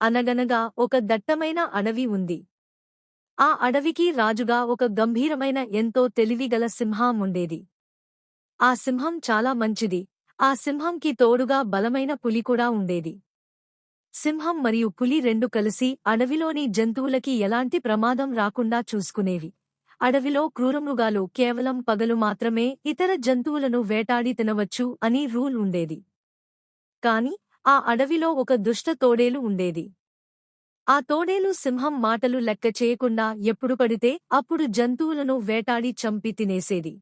అనగనగా ఒక దట్టమైన అడవి ఉంది. ఆ అడవికి రాజుగా ఒక గంభీరమైన ఎంతో తెలివిగల సింహం ఉండేది. ఆ సింహం చాలా మంచిది. ఆ సింహంకి తోడుగా బలమైన పులి కూడా ఉండేది. సింహం మరియు పులి రెండు కలిసి అడవిలోని జంతువులకి ఎలాంటి ప్రమాదం రాకుండా చూసుకునేవి. అడవిలో క్రూరమృగాలు కేవలం పగలు మాత్రమే ఇతర జంతువులను వేటాడి తినవచ్చు అని రూల్ ఉండేది. కాని ఆ అడవిలో ఒక దుష్ట తోడేలు ఉండేది. ఆ తోడేలు సింహం మాటలు లెక్క చేయకుండా ఎప్పుడు పడితే అప్పుడు జంతువులను వేటాడి చంపి తినేసేది.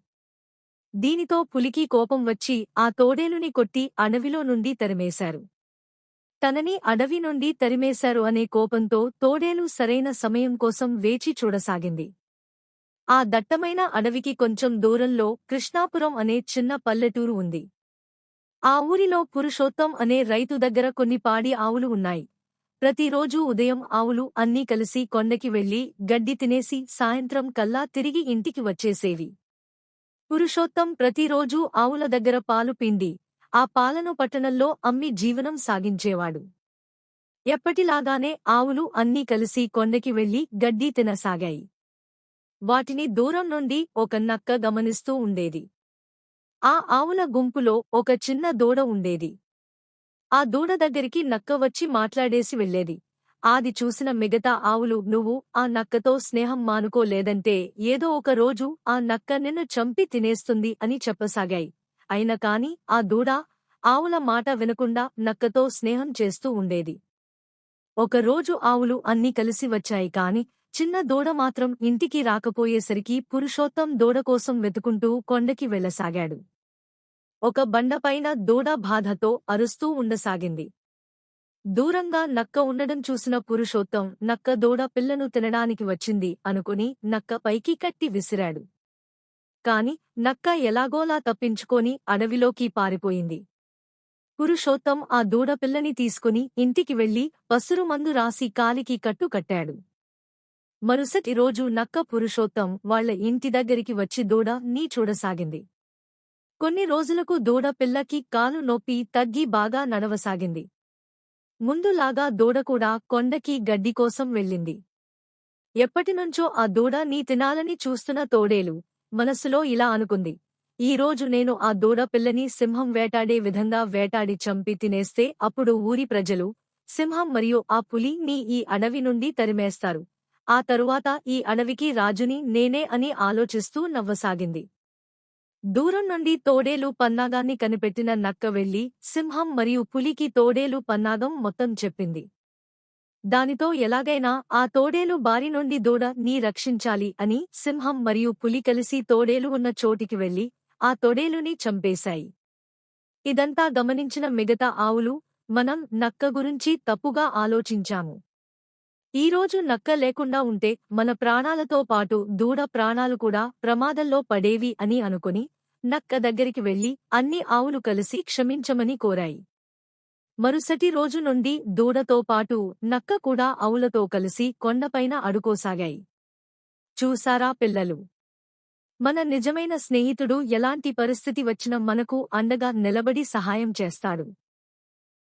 దీనితో పులికి కోపం వచ్చి ఆ తోడేలుని కొట్టి అడవిలో నుండి తరిమేశారు. తనని అడవి నుండి తరిమేశారు అనే కోపంతో తోడేలు సరైన సమయం కోసం వేచి చూడసాగింది. ఆ దట్టమైన అడవికి కొంచెం దూరంలో కృష్ణాపురం అనే చిన్న పల్లెటూరు ఉంది. ఆ ఊరిలో పురుషోత్తం అనే రైతు దగ్గర కొన్ని పాడి ఆవులు ఉన్నాయి. ప్రతిరోజూ ఉదయం ఆవులు అన్నీ కలిసి కొండకి వెళ్లి గడ్డి తినేసి సాయంత్రం కల్లా తిరిగి ఇంటికి వచ్చేసేవి. పురుషోత్తం ప్రతిరోజూ ఆవుల దగ్గర పాలు పిండి ఆ పాలను పట్టణంలో అమ్మి జీవనం సాగించేవాడు. ఎప్పటిలాగానే ఆవులు అన్నీ కలిసి కొండకి వెళ్లి గడ్డి తినసాగాయి. వాటిని దూరం నుండి ఒక నక్క గమనిస్తూ ఉండేది. ఆ ఆవుల గుంపులో ఒక చిన్న దూడ ఉండేది. ఆ దూడ దగ్గరికి నక్క వచ్చి మాట్లాడేసి వెళ్ళేది. అది చూసిన మిగతా ఆవులు నువ్వు ఆ నక్కతో స్నేహం మానుకోలేదంటే ఏదో ఒక రోజు ఆ నక్క నిన్ను చంపి తినేస్తుంది అని చెప్పసాగాయి. అయినా కాని ఆ దూడ ఆవుల మాట వినకుండా నక్కతో స్నేహం చేస్తూ ఉండేది. ఒకరోజు ఆవులు అన్నీ కలిసి వచ్చాయి కాని చిన్న దూడ మాత్రం ఇంటికి రాకపోయేసరికి పురుషోత్తం దూడ కోసం వెతుకుంటూ కొండకి వెళ్ళసాగాడు. ఒక బండపైన దూడ బాధతో అరుస్తూ ఉండసాగింది. దూరంగా నక్క ఉండడం చూసిన పురుషోత్తం నక్క దూడ పిల్లను తినడానికి వచ్చింది అనుకుని నక్క పైకి కట్టి విసిరాడు. కాని నక్క ఎలాగోలా తప్పించుకొని అడవిలోకి పారిపోయింది. పురుషోత్తం ఆ దూడ పిల్లని తీసుకుని ఇంటికి వెళ్లి పసురు మందు రాసి కాలికి కట్టు కట్టాడు. మరుసటి రోజు నక్క పురుషోత్తం వాళ్ల ఇంటి దగ్గరికి వచ్చి దూడ నీ చూడసాగింది. కొన్ని రోజులకు దూడ పిల్లకి కాలు నొప్పి తగ్గి బాగా నడవసాగింది. ముందులాగా దూడ కూడా కొండకి గడ్డి కోసం వెళ్ళింది. ఎప్పటినుంచో ఆ దూడ నీ తినాలని చూస్తున్న తోడేలు మనసులో ఇలా అనుకుంది. ఈరోజు నేను ఆ దూడ పిల్లని సింహం వేటాడే విధంగా వేటాడి చంపి తినేస్తే అప్పుడు ఊరి ప్రజలు, సింహం మరియు ఆ పులి నీ ఈ అడవి నుండి తరిమేస్తారు. ఆ తరువాత ఈ అడవికి రాజుని నేనే అని ఆలోచిస్తూ నవ్వసాగింది. దూరం నుండి తోడేలు పన్నాగాన్ని కనిపెట్టిన నక్క వెళ్లి సింహం మరియు పులికి తోడేలు పన్నాగం మొత్తం చెప్పింది. దానితో ఎలాగైనా ఆ తోడేలు బారి నుండి దూడ నీ రక్షించాలి అని సింహం మరియు పులి కలిసి తోడేలు ఉన్న చోటికి వెళ్లి ఆ తోడేలుని చంపేశాయి. ఇదంతా గమనించిన మిగతా ఆవులు మనం నక్క గురించి తప్పుగా ఆలోచించాము. ఈరోజు నక్క లేకుండా ఉంటే మన ప్రాణాలతో పాటు దూడ ప్రాణాలు కూడా ప్రమాదంలో పడేవి అని అనుకుని నక్క దగ్గరికి వెళ్లి అన్ని ఆవులు కలిసి క్షమించమని కోరాయి. మరుసటి రోజు నుండి దూడతో పాటు నక్క కూడా ఆవులతో కలిసి కొండపైన అడుకోసాగాయి. చూసారా పిల్లలు, మన నిజమైన స్నేహితుడు ఎలాంటి పరిస్థితి వచ్చినా మనకు అండగా నిలబడి సహాయం చేస్తాడు.